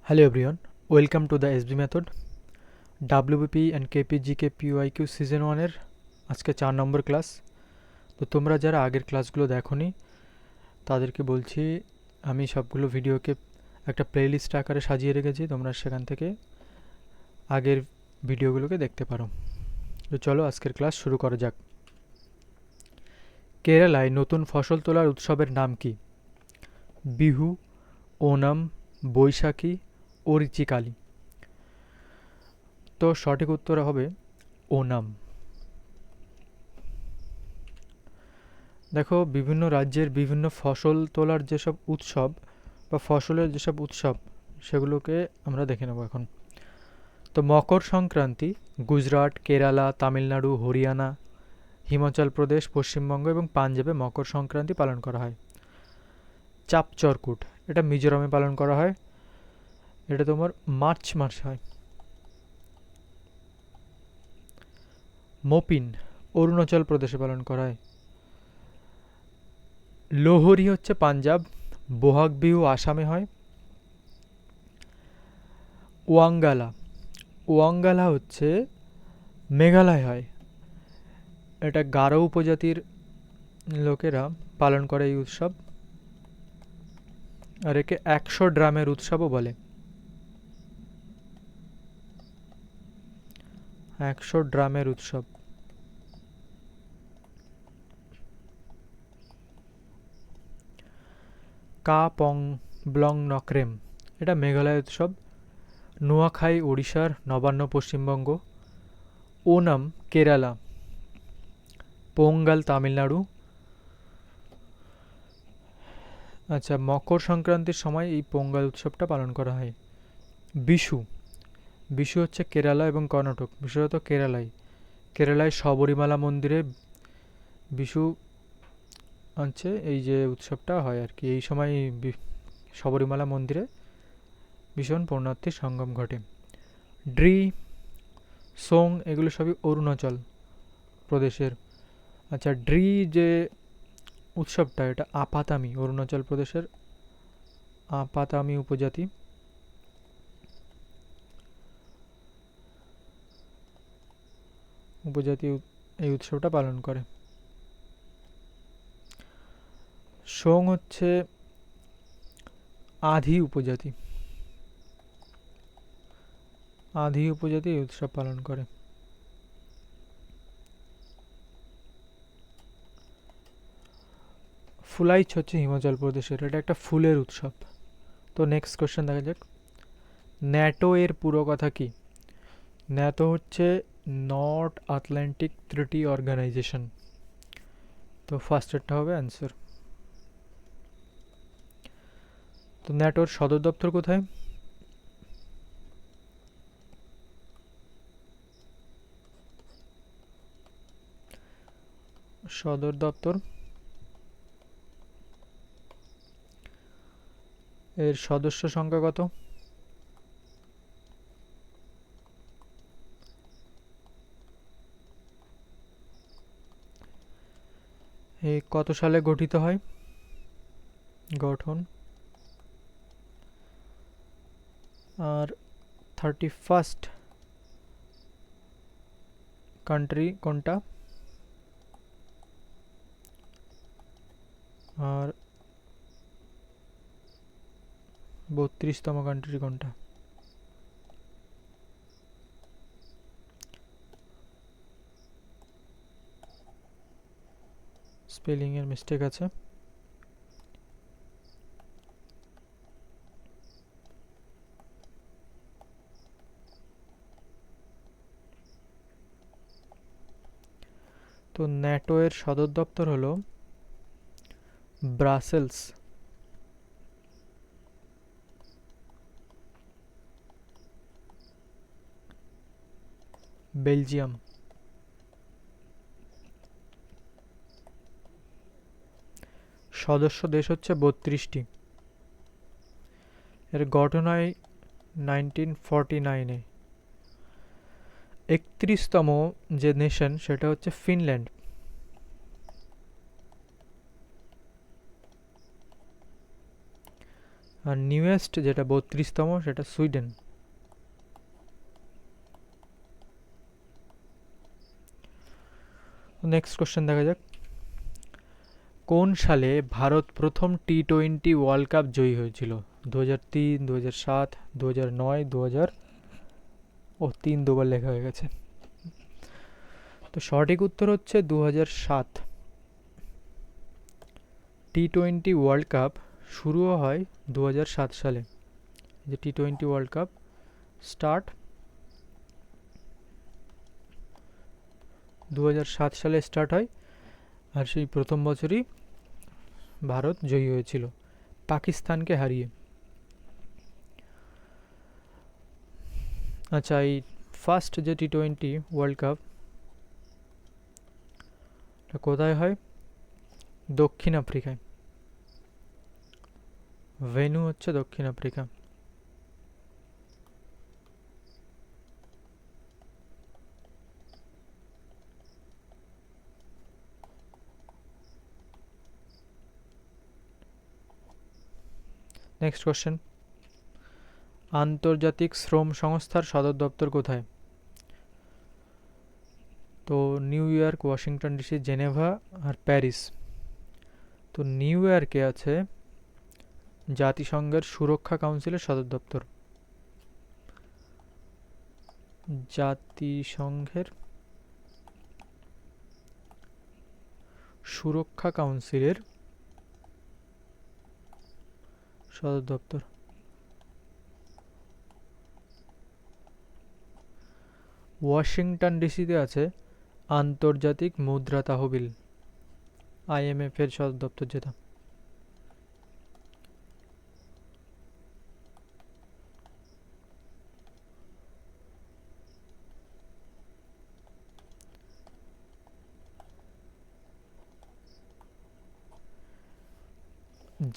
Hello everyone, welcome to the SB method WBP and KPGK PYQ season 1 এর আজকে 4 নম্বর class. তো তোমরা যারা আগের ক্লাসগুলো দেখোনি তাদেরকে বলছি আমি সবগুলো ভিডিওকে একটা প্লেলিস্ট আকারে সাজিয়ে রেখেছি, তোমরা সেখান থেকে আগের ভিডিওগুলোকে দেখতে পারো। তো চলো আজকের ক্লাস শুরু করা যাক। কেরালায় নতুন ফসল তোলার উৎসবের নাম কি? বিহু, ওনাম, বৈশাখী, ওরিচিকালি। তো সঠিক উত্তর হবে ওনাম। দেখো, বিভিন্ন রাজ্যের বিভিন্ন ফসল তোলার যেসব উৎসব বা ফসলের যেসব উৎসব সেগুলোকে আমরা দেখে নেব এখন। তো মকর সংক্রান্তি গুজরাট, কেরালা, তামিলনাড়ু, হরিয়ানা, হিমাচল প্রদেশ, পশ্চিমবঙ্গ এবং পাঞ্জাবে মকর সংক্রান্তি পালন করা হয়। চাপচরকুট এটা মিজোরামে পালন করা হয়, এটা তোমার মার্চ মাসে হয়। মোপিন অরুণাচল প্রদেশে পালন করা হয়। লোহরি হচ্ছে পাঞ্জাব, বোহাগ বিহু আসামে হয়। ওয়াঙ্গালা ওয়াঙ্গালা হচ্ছে মেঘালয় হয়, এটা গারো উপজাতির লোকেরা পালন করে এই উৎসব, আর একে 100 ড্রামের উৎসবও বলে। 100 ড্রামের উৎসব। কা পং ব্লং নক্রেম এটা মেঘালয় উৎসব। নোয়াখাই ওড়িশার, নবান্ন পশ্চিমবঙ্গ। ওনাম কেরালা, পোঙ্গাল তামিলনাড়ু। আচ্ছা, মকর সংক্রান্তির সময় এই পোঙ্গাল উৎসবটা পালন করা হয়। বিশু বিশু হচ্ছে কেরালা এবং কর্ণাটক, বিশেষত কেরালায় শবরীমালা মন্দিরে বিশু হচ্ছে এই যে উৎসবটা হয় আর কি। এই সময় শবরীমালা মন্দিরে ভীষণ পুণ্যার্থীর সঙ্গম ঘটে। ড্রি, সোং এগুলো সবই অরুণাচল প্রদেশের। আচ্ছা, ড্রি যে উৎসবটা এটা আপাতামি, অরুণাচল প্রদেশের আপাতামি উপজাতি। এই উৎসবটা পালন করে। সোং হচ্ছে আধি উপজাতি এই উৎসব পালন করে। ফুলাইচ হচ্ছে হিমাচল প্রদেশের, এটা একটা ফুলের উৎসব। তো নেক্সট কোশ্চেন দেখা যাক। ন্যাটো এর পুরো কথা কি? ন্যাটো হচ্ছে নর্থ আটলান্টিক ট্রিটি অর্গানাইজেশন। তো ফার্স্টেরটা হবে অ্যান্সার। তো ন্যাটোর সদর দপ্তর কোথায়? সদর দপ্তর এর সদস্য সংখ্যা কত? এই কত সালে গঠিত হয়? গঠন। আর 31st কান্ট্রি কোনটা? আর 32তম কান্ট্রি কোনটা? স্পেলিং এর মিস্টেক আছে। তো ন্যাটো এর সদর দপ্তর হলো ব্রাসেলস। বেলজিয়াম। সদস্য দেশ হচ্ছে 32টি। এর গঠন হয় 1949-এ। 31তম যে নেশন সেটা হচ্ছে ফিনল্যান্ড। আর নিউয়েস্ট যেটা 32তম সেটা সুইডেন। নেক্সট কোশ্চেন দেখা যাক। কোন সালে ভারত প্রথম টি-20 ওয়ার্ল্ড কাপ জয়ী হয়েছিল? 2003, 2007, 2009, 2000। ও 3 দুবার লেখা হয়ে গেছে। তো সঠিক উত্তর হচ্ছে 2007। টি-20 ওয়ার্ল্ড কাপ শুরু হয় 2007 সালে। যে টি-20 ওয়ার্ল্ড কাপ স্টার্ট 2007 সালে স্টার্ট হয়, আর সেই প্রথম বছরই ভারত জয়ী হয়েছিল পাকিস্তানকে হারিয়ে। আচ্ছা, এই ফার্স্ট যে টি-20 ওয়ার্ল্ড কাপ কোথায় হয়? দক্ষিণ আফ্রিকায়। ভেন্যু হচ্ছে দক্ষিণ আফ্রিকা। Next question. আন্তর্জাতিক শ্রম সংস্থার সদর দপ্তর কোথায়? তো New York, Washington DC, Geneva আর প্যারিস। তো নিউ ইয়র্কে আছে জাতিসংঘের সুরক্ষা কাউন্সিলের সদর দপ্তর। জাতিসংঘের সুরক্ষা কাউন্সিলের সদর দপ্তর। ওয়াশিংটন ডিসিতে আছে আন্তর্জাতিক মুদ্রা তহবিল, IMF এর সদর দপ্তর যেটা।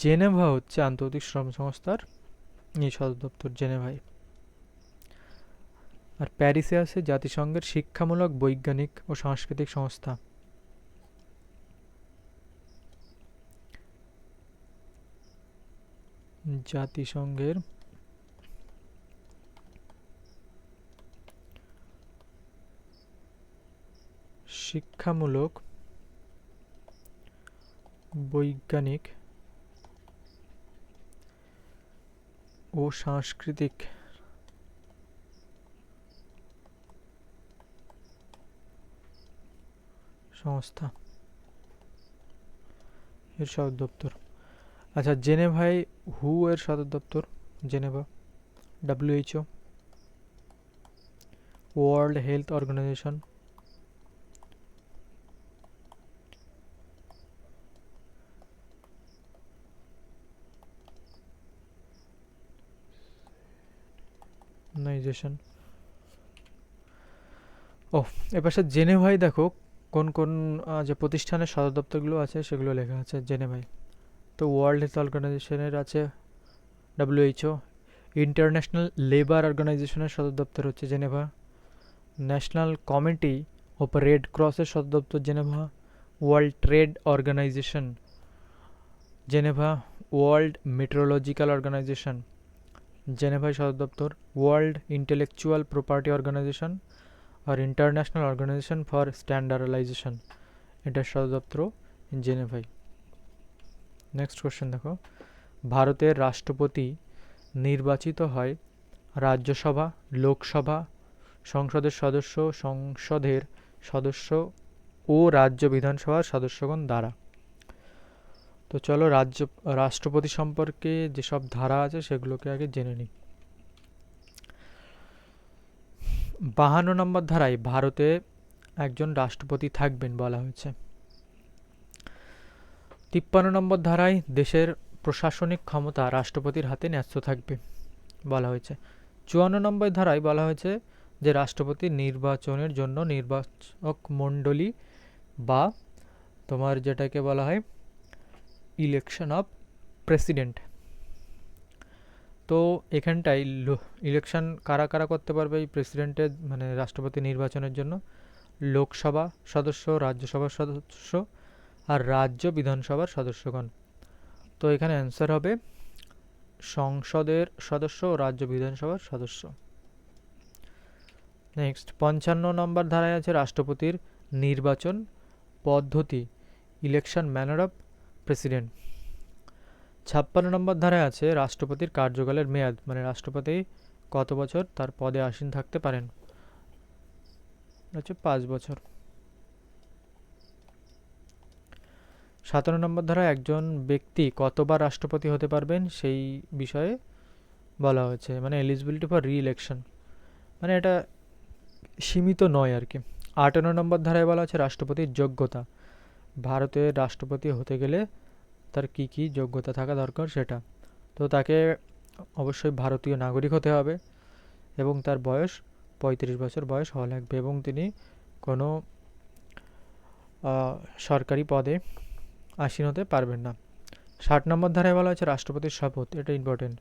জেনেভা হচ্ছে আন্তর্জাতিক শ্রম সংস্থার এই সদর দপ্তর, জেনেভায়। আর প্যারিসে আছে জাতিসংঘের শিক্ষামূলক, বৈজ্ঞানিক ও সাংস্কৃতিক সংস্থা। জাতিসংঘের শিক্ষামূলক, বৈজ্ঞানিক ও সাংস্কৃতিক সংস্থা এর সদর দপ্তর। আচ্ছা, জেনেভায় হু এর সদর দপ্তর? জেনেভা। WHO, world health organization. Organization. ও, এপাশে জেনেভায় দেখো কোন কোন যে প্রতিষ্ঠানের সদর দপ্তরগুলো আছে সেগুলো লেখা আছে জেনেভায়। তো ওয়ার্ল্ড হেলথ অর্গানাইজেশনের আছে WHO, ইন্টারন্যাশনাল লেবার অর্গানাইজেশনের সদর দপ্তর হচ্ছে Geneva, national committee of red ক্রসের সদর দপ্তর Geneva, world trade organization Geneva, world meteorological organization জেনেভায় সদর দপ্তর, ওয়ার্ল্ড ইন্টেলেকচুয়াল প্রপার্টি অর্গানাইজেশন আর ইন্টারন্যাশনাল অর্গানাইজেশন ফর স্ট্যান্ডার্ডাইজেশন, এটার সদর দপ্তর জেনেভায়। নেক্সট কোশ্চেন দেখো। ভারতের রাষ্ট্রপতি নির্বাচিত হয় রাজ্যসভা, লোকসভা, সংসদের সদস্য, সংসদের সদস্য ও রাজ্য বিধানসভার সদস্যগণ দ্বারা। তো চলো রাষ্ট্রপতি সম্পর্কে যেসব ধারা আছে সেগুলোকে আগে জেনে নিই। 52 নম্বর ধারায় ভারতে একজন রাষ্ট্রপতি থাকবেন বলা হয়েছে। 53 নম্বর ধারায় দেশের প্রশাসনিক ক্ষমতা রাষ্ট্রপতির হাতে ন্যস্ত থাকবে বলা হয়েছে। 54 নম্বর ধারায় বলা হয়েছে যে রাষ্ট্রপতি নির্বাচনের জন্য নির্বাচক মণ্ডলী বা তোমার যেটাকে বলা হয় ইলেকশন অফ প্রেসিডেন্ট। তো এখানটায় ইলেকশন কারা কারা করতে পারবে এই প্রেসিডেন্টের মানে রাষ্ট্রপতি নির্বাচনের জন্য? লোকসভা সদস্য, রাজ্যসভার সদস্য আর রাজ্য বিধানসভার সদস্যগণ। তো এখানে অ্যান্সার হবে সংসদের সদস্য ও রাজ্য বিধানসভার সদস্য। নেক্সট 55 নম্বর ধারায় আছে রাষ্ট্রপতির নির্বাচন পদ্ধতি, ইলেকশন ম্যানার অফ প্রেসিডেন্ট। 56 নম্বর ধারায় আছে রাষ্ট্রপতির কার্যকালের মেয়াদ, মানে রাষ্ট্রপতি কত বছর তার পদে আসীন থাকতে পারেন, হচ্ছে 5 বছর। 57 নম্বর ধারায় একজন ব্যক্তি কতবার রাষ্ট্রপতি হতে পারবেন সেই বিষয়ে বলা হয়েছে, মানে এলিজিবিলিটি ফর রি ইলেকশন, মানে এটা সীমিত নয় আর কি। 58 নম্বর ধারায় বলা আছে রাষ্ট্রপতির যোগ্যতা, ভারতের রাষ্ট্রপতি হতে গেলে তার কি কি যোগ্যতা থাকা দরকার সেটা। তো তাকে অবশ্যই ভারতীয় নাগরিক হতে হবে এবং তার বয়স 35 বছর বয়স হওয়া লাগবে এবং তিনি কোনো সরকারি পদে আসীন হতে পারবেন না। 60 নম্বর ধারায় বলা হয়েছে রাষ্ট্রপতির শপথ, এটা ইম্পর্টেন্ট।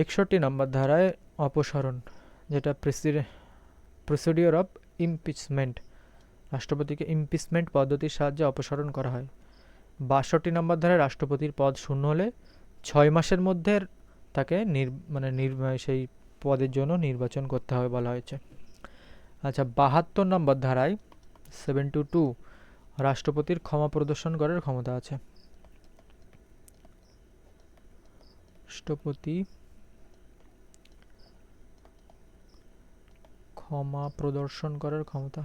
61 নম্বর ধারায় অপসারণ, যেটা প্রসিডিওর অফ ইমপিচমেন্ট, রাষ্ট্রপতিকে ইমপিচমেন্ট পদ্ধতির সাহায্যে অপসারণ করা হয়। 62 নম্বর ধারায় রাষ্ট্রপতির পদ শূন্য হলে 6 মাসের মধ্যে তাকে সেই পদের জন্য নির্বাচন করতে হবে বলা হয়েছে। আচ্ছা 72 নম্বর ধারায় 722 রাষ্ট্রপতির ক্ষমা প্রদর্শন করার ক্ষমতা আছে। রাষ্ট্রপতি ক্ষমা প্রদর্শন করার ক্ষমতা।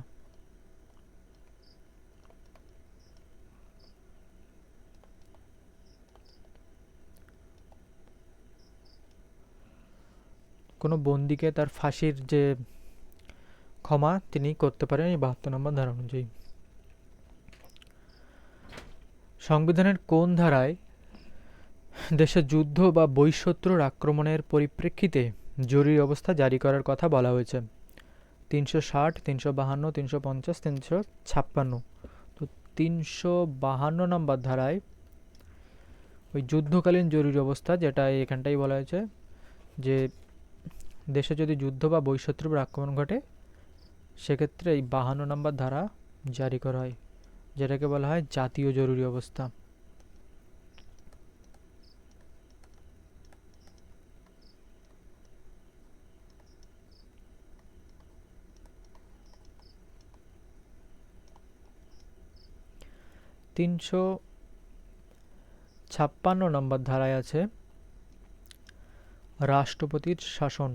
কোনো বন্দীকে তার ফাঁসির যে ক্ষমা তিনি করতে পারেন এই 72 নম্বর ধারা অনুযায়ী। সংবিধানের কোন ধারায় দেশে যুদ্ধ বা বহিঃশত্রুর আক্রমণের পরিপ্রেক্ষিতে জরুরি অবস্থা জারি করার কথা বলা হয়েছে? 360, 352, 350, 356। তো 352 নম্বর ধারায় ওই যুদ্ধকালীন জরুরি অবস্থা, যেটা এখানটাই বলা হয়েছে যে দেশে যদি যুদ্ধ বা বহিঃশত্রুর আক্রমণ ঘটে সেক্ষেত্রে এই 52 নম্বর ধারা জারি করা হয়, যেটাকে বলা হয় জাতীয় জরুরি অবস্থা। তিনশো 56 নম্বর ধারায় আছে রাষ্ট্রপতির শাসন,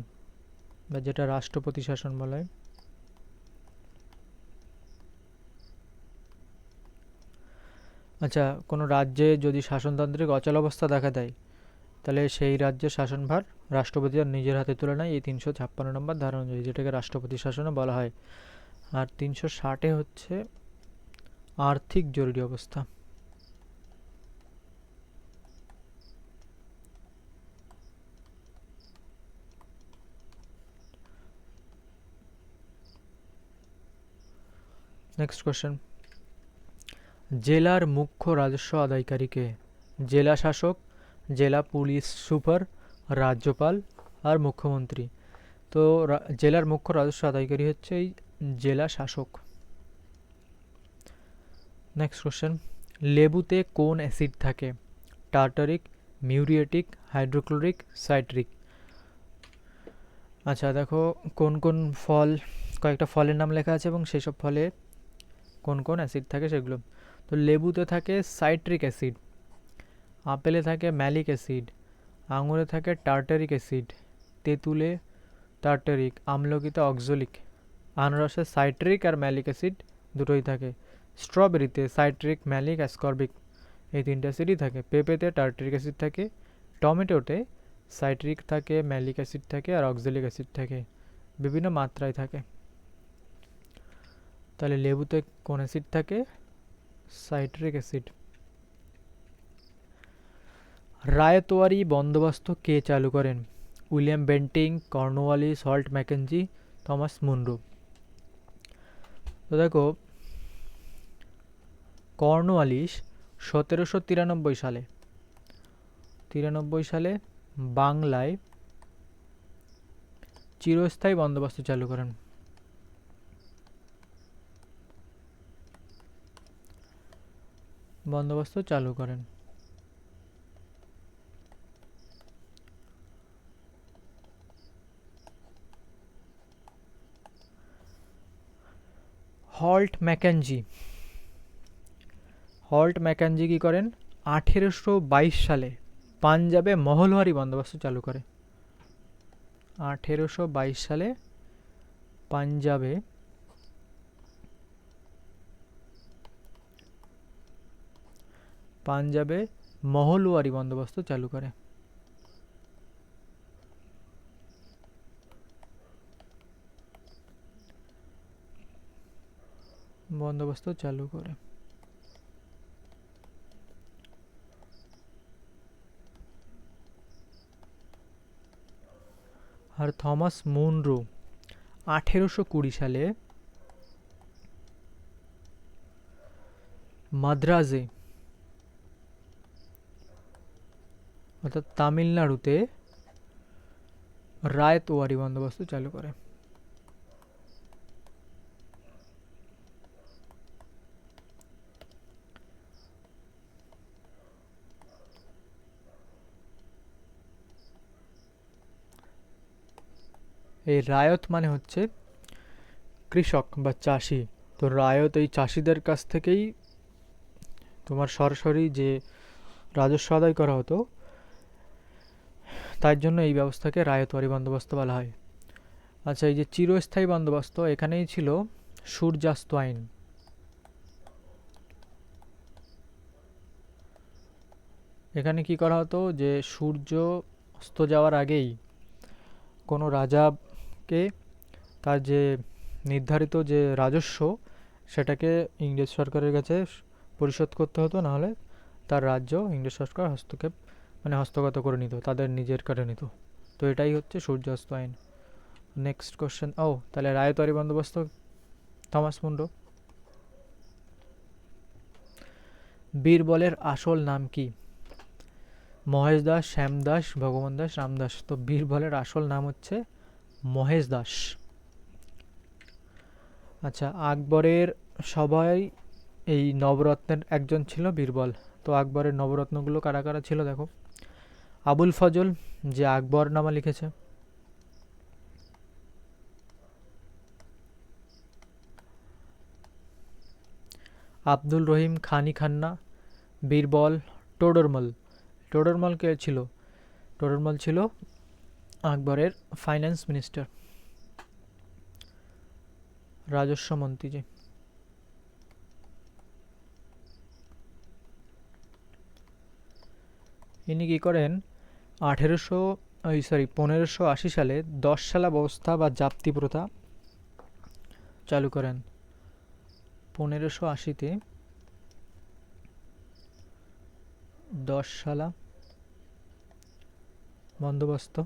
বা যেটা রাষ্ট্রপতি শাসন বলা হয়। আচ্ছা কোনো রাজ্যে যদি শাসনতান্ত্রিক অচলাবস্থা দেখা দেয় তাহলে সেই রাজ্যের শাসনভার রাষ্ট্রপতি আর নিজের হাতে তুলে নেয় এই 356 নম্বর ধারা অনুযায়ী, যেটাকে রাষ্ট্রপতি শাসনও বলা হয়। আর 360 হচ্ছে আর্থিক জরুরি অবস্থা। নেক্সট কোশ্চেন, জেলার মুখ্য রাজস্ব আদায়কারীকে? জেলা শাসক, জেলা পুলিশ সুপার, রাজ্যপাল আর মুখ্যমন্ত্রী। তো জেলার মুখ্য রাজস্ব আদায়কারী হচ্ছে এই জেলা শাসক। নেক্সট কোশ্চেন, লেবুতে কোন অ্যাসিড থাকে? Tartaric, muriatic, hydrochloric, citric. আচ্ছা দেখো কোন কোন ফল, কয়েকটা ফলের নাম লেখা আছে এবং সেই সব ফলে কোন কোন অ্যাসিড থাকে সেগুলো। তো লেবুতে থাকে সাইট্রিক অ্যাসিড, আপেলে থাকে ম্যালিক অ্যাসিড, আঙুরে থাকে টার্টারিক অ্যাসিড, তেঁতুলে টার্টারিক, আমলকিতে অক্সালিক, আনারসে সাইট্রিক আর ম্যালিক অ্যাসিড দুটোই থাকে। স্ট্রবেরিতে সাইট্রিক, ম্যালিক, অ্যাসকর্বিক এই তিনটে অ্যাসিডই থাকে। পেঁপেতে টার্টারিক অ্যাসিড থাকে, টমেটোতে সাইট্রিক থাকে, ম্যালিক অ্যাসিড থাকে আর অক্সালিক অ্যাসিড থাকে, বিভিন্ন মাত্রায় থাকে। তাহলে লেবুতে কোন অ্যাসিড থাকে? Citric acid. রায়তওয়ারি বন্দোবস্ত কে চালু করেন? William Bentinck, Cornwallis, Holt Mackenzie, Thomas Munro. তো দেখো কর্নওয়ালিস 1793 সালে বাংলায় চিরস্থায়ী বন্দোবস্ত চালু করেন। Holt Mackenzie. হল্ট ম্যাকেঞ্জি কি করেন? 1822 সালে পাঞ্জাবে মহলওয়ারি বন্দোবস্ত চালু করে। 1822 সালে পাঞ্জাবে মহলওয়ারি বন্দোবস্ত চালু করে। আর থমাস মুনরো 1820 সালে মাদ্রাজে অর্থাৎ তামিলনাড়ুতে রায়তওয়ারি বন্দোবস্ত চালু করে। এই রায়ত মানে হচ্ছে কৃষক বা চাষি। তো রায়ত এই চাষিদের কাছ থেকেই তোমার সরাসরি যে রাজস্ব আদায় করা হতো, তার জন্য এই ব্যবস্থাকে রায়তওয়ারি বন্দোবস্ত বলা হয়। আচ্ছা, এই যে চিরস্থায়ী বন্দোবস্ত, এখানেই ছিল সূর্যাস্ত আইন। এখানে কি করা হতো যে সূর্য অস্ত যাওয়ার আগেই কোনো রাজাকে তার যে নির্ধারিত যে রাজস্ব, সেটাকে ইংরেজ সরকারের কাছে পরিশোধ করতে হতো, নাহলে তার রাজ্য ইংরেজ সরকার হস্তগত করে নিত, তাদের নিজের করে নিত। তো এটাই হচ্ছে সূর্যাস্ত আইন। Next question. তাহলে রায়তওয়ারি বন্দোবস্ত থমাস মুনরো। বীরবলের আসল নাম কি? মহেশ দাস, শ্যাম দাস, ভগবান দাস, রামদাস। তো বীরবলের আসল নাম হচ্ছে মহেশ দাস। আচ্ছা, আকবরের সবাই এই নবরত্নের একজন ছিল বীরবল। তো আকবরের নবরত্নগুলো কারা কারা ছিল দেখো। আবুল ফজল, যে আকবরনামা লিখেছে। আব্দুল রহিম খানি খান্না, বীরবল, টোডরমল। টোডরমল কে ছিল? টোডরমল ছিল আকবরের ফাইন্যান্স মিনিস্টার, রাজস্ব মন্ত্রী যে। ইনি কি করেন? 1580 সালে 10 সালা ব্যবস্থা বা জাপ্তি প্রথা চালু করেন। 1580-তে 10 সালা বন্দোবস্ত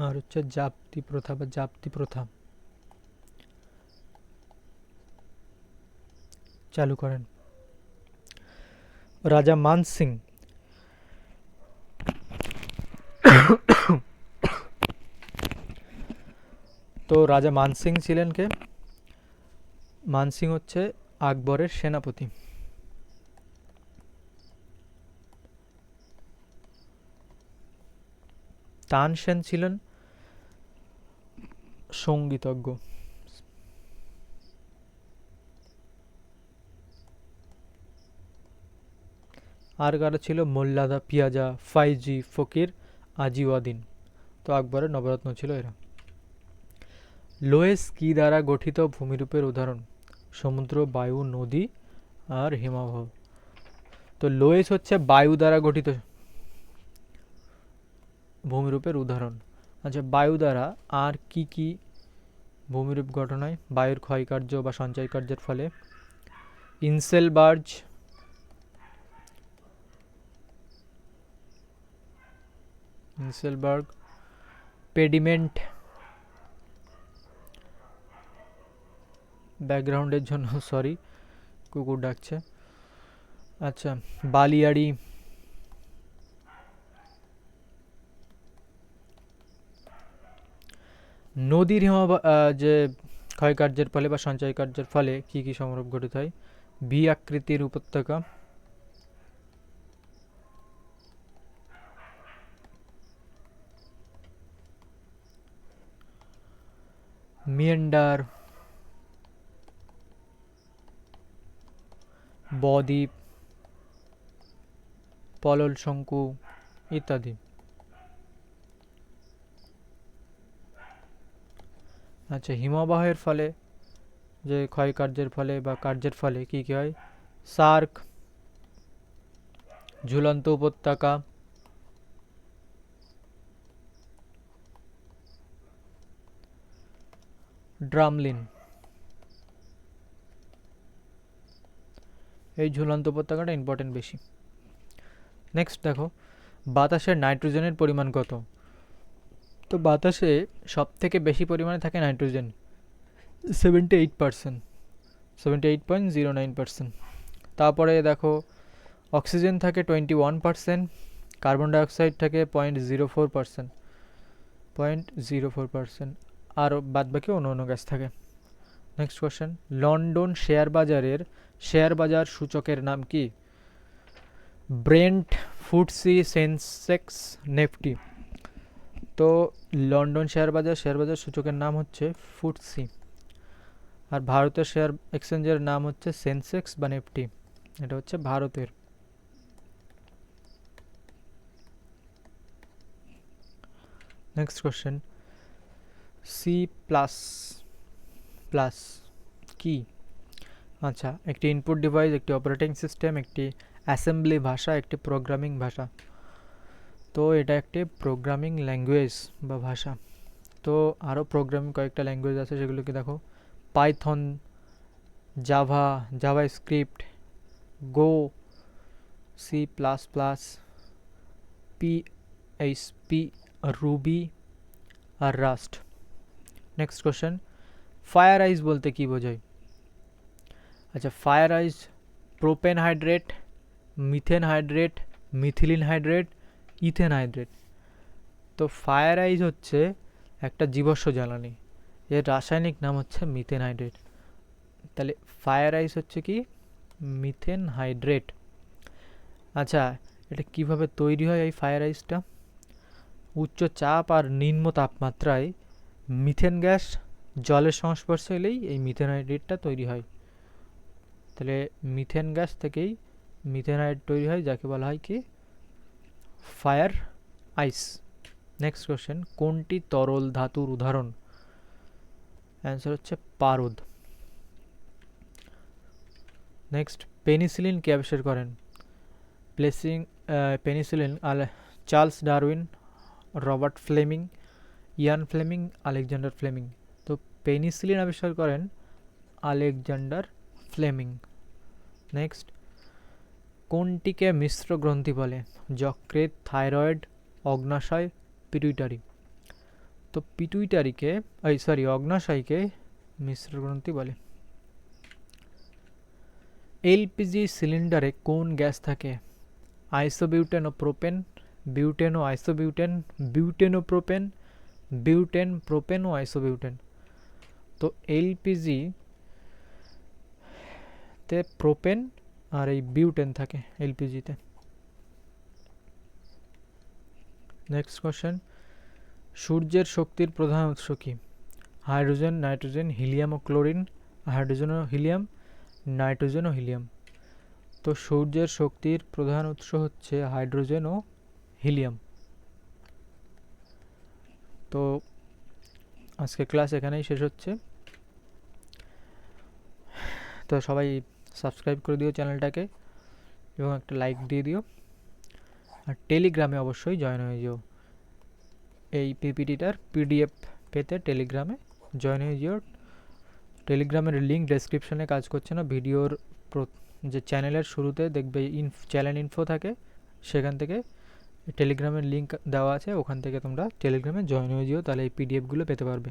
আর হচ্ছে জাপ্তি প্রথা চালু করেন। রাজা মানসিং তো রাজা মানসিং ছিলেন কে? মানসিং হচ্ছে আকবরের সেনাপতি। তানসেন ছিলেন সঙ্গীতজ্ঞ। আর কারা ছিল? মোল্লাদা, পিয়াজা, ফাইজি, ফকির, আজিওয়াদিন। তো আকবরের নবরত্ন ছিল এরা। লোয়েস কি দ্বারা গঠিত ভূমিরূপের উদাহরণ? সমুদ্র, বায়ু, নদী আর হিমবাহ। তো লোয়েস হচ্ছে বায়ু দ্বারা গঠিত ভূমিরূপের উদাহরণ। আচ্ছা, বায়ু দ্বারা আর কি কি ভূমিরূপ গঠন হয় বায়ুর ক্ষয়কার্য বা সঞ্চয় কার্যের ফলে? Inselberg, pediment. ব্যাকগ্রাউন্ডের জন্য সরি, কুকুর ডাকছে। আচ্ছা, বালিয়াড়ি, নদীর যে ক্ষয়কার্যের ফলে বা সঞ্চয় কার্যের ফলে কি কি সমরূপ গঠিত হয়? ভি আকৃতির উপত্যকা, মিয়েন্ডার, বদ্বীপ, পলল শঙ্কু ইত্যাদি। আচ্ছা, হিমবাহের ফলে যে ক্ষয়কার্যের ফলে বা কার্যের ফলে কি কি হয়? সার্ক, ঝুলন্ত উপত্যকা, ড্রামলিন। এই ঝুলন্ত উপত্যকাটা ইম্পর্টেন্ট বেশি। নেক্সট দেখো, বাতাসের নাইট্রোজেনের পরিমাণ কত? তো বাতাসে সব থেকে বেশি পরিমাণে থাকে নাইট্রোজেন, 78%, 78.09%। তারপরে দেখো অক্সিজেন থাকে 21%, কার্বন ডাইঅক্সাইড থাকে 0.04%, 0.04%, আর বাদ বাকি অন্য অন্য গ্যাস থাকে। নেক্সট কোশ্চেন, লন্ডন শেয়ার বাজার সূচকের নাম কি? ব্রেন্ট, ফুটসি, সেন্সেক্স, নিফটি। তো লন্ডন শেয়ার বাজার সূচকের নাম হচ্ছে ফুটসি, আর ভারতের শেয়ার এক্সচেঞ্জের নাম হচ্ছে সেন্সেক্স বা নিফটি। এটা হচ্ছে ভারতের। Next question, C plus plus কি? আচ্ছা, একটি ইনপুট ডিভাইস, একটি অপারেটিং সিস্টেম, একটি অ্যাসেম্বলি ভাষা, একটি প্রোগ্রামিং ভাষা। তো এটা একটি প্রোগ্রামিং ল্যাঙ্গুয়েজ বা ভাষা। তো আরও প্রোগ্রামিং কয়েকটা ল্যাঙ্গুয়েজ আছে, সেগুলোকে দেখো: Python, JavaScript, Go, C plus plus, PHP, Ruby আর Rust. Next question, fire ice বলতে কি বোঝায়? আচ্ছা, fire ice propane hydrate, methane hydrate, methylene hydrate, ethane hydrate. তো ফায়ার আইস হচ্ছে একটা জীবাশ্ম জ্বালানি, এর রাসায়নিক নাম হচ্ছে মিথেন হাইড্রেট। তাহলে ফায়ার আইস হচ্ছে কি? Methane hydrate. আচ্ছা, এটা কিভাবে তৈরি হয় এই ফায়ার আইসটা? উচ্চ চাপ আর নিম্ন তাপমাত্রায় মিথেন গ্যাস জলের সংস্পর্শে এলেই এই মিথেন হাইড্রেটটা তৈরি হয়। তাহলে মিথেন গ্যাস থেকেই মিথেন হাইড্রেট তৈরি হয়, যাকে বলা হয় কি? ফায়ার আইস। নেক্সট কোশ্চেন, কোনটি তরল ধাতুর উদাহরণ? অ্যান্সার হচ্ছে পারদ। নেক্সট, পেনিসিলিন কে আবিষ্কার করেন? Penicillin Charles Darwin, Robert Fleming, Ian Fleming, Alexander Fleming. তো পেনিসিলিন আবিষ্কার করেন আলেকজান্ডার ফ্লেমিং। নেক্সট, কোনটিকে মিশ্র গ্রন্থি বলে? যকৃৎ, থাইরয়েড, অগ্নাশয়, পিটুইটারি। তো অগ্নাশয়কে মিশ্র গ্রন্থি বলে। এলপিজি সিলিন্ডারে কোন গ্যাস থাকে? আইসোবিউটেন ও প্রোপেন, বিউটেন ও আইসোবিউটেন, বিউটেন ও প্রোপেন, বিউটেন, প্রোপেন ও আইসোবিউটেন। তো এলপিজি তে প্রোপেন আর এই বিউটেন থাকে এলপিজিতে। নেক্সট কোশ্চেন, সূর্যের শক্তির প্রধান উৎস কি? হাইড্রোজেন, নাইট্রোজেন, হিলিয়াম ও ক্লোরিন, হাইড্রোজেন ও হিলিয়াম, নাইট্রোজেন ও হিলিয়াম। তো সূর্যের শক্তির প্রধান উৎস হচ্ছে হাইড্রোজেন ও হিলিয়াম। তো আজকে ক্লাস এখানেই শেষ হচ্ছে। তো সবাই সাবস্ক্রাইব করে দিও চ্যানেলটাকে এবং একটা লাইক দিয়ে দিও, আর টেলিগ্রামে অবশ্যই জয়েন হয়ে যেও। এই পিপিটিটার পিডিএফ পেতে টেলিগ্রামে জয়েন হয়ে যেও। টেলিগ্রামের লিঙ্ক ডেসক্রিপশনে কাজ করছে না, ভিডিওর যে চ্যানেলের শুরুতে দেখবে চ্যানেল ইনফো থাকে, সেখান থেকে টেলিগ্রামের লিঙ্ক দেওয়া আছে, ওখান থেকে তোমরা টেলিগ্রামে জয়েন হয়ে যেও, তাহলে এই পিডিএফগুলো পেতে পারবে।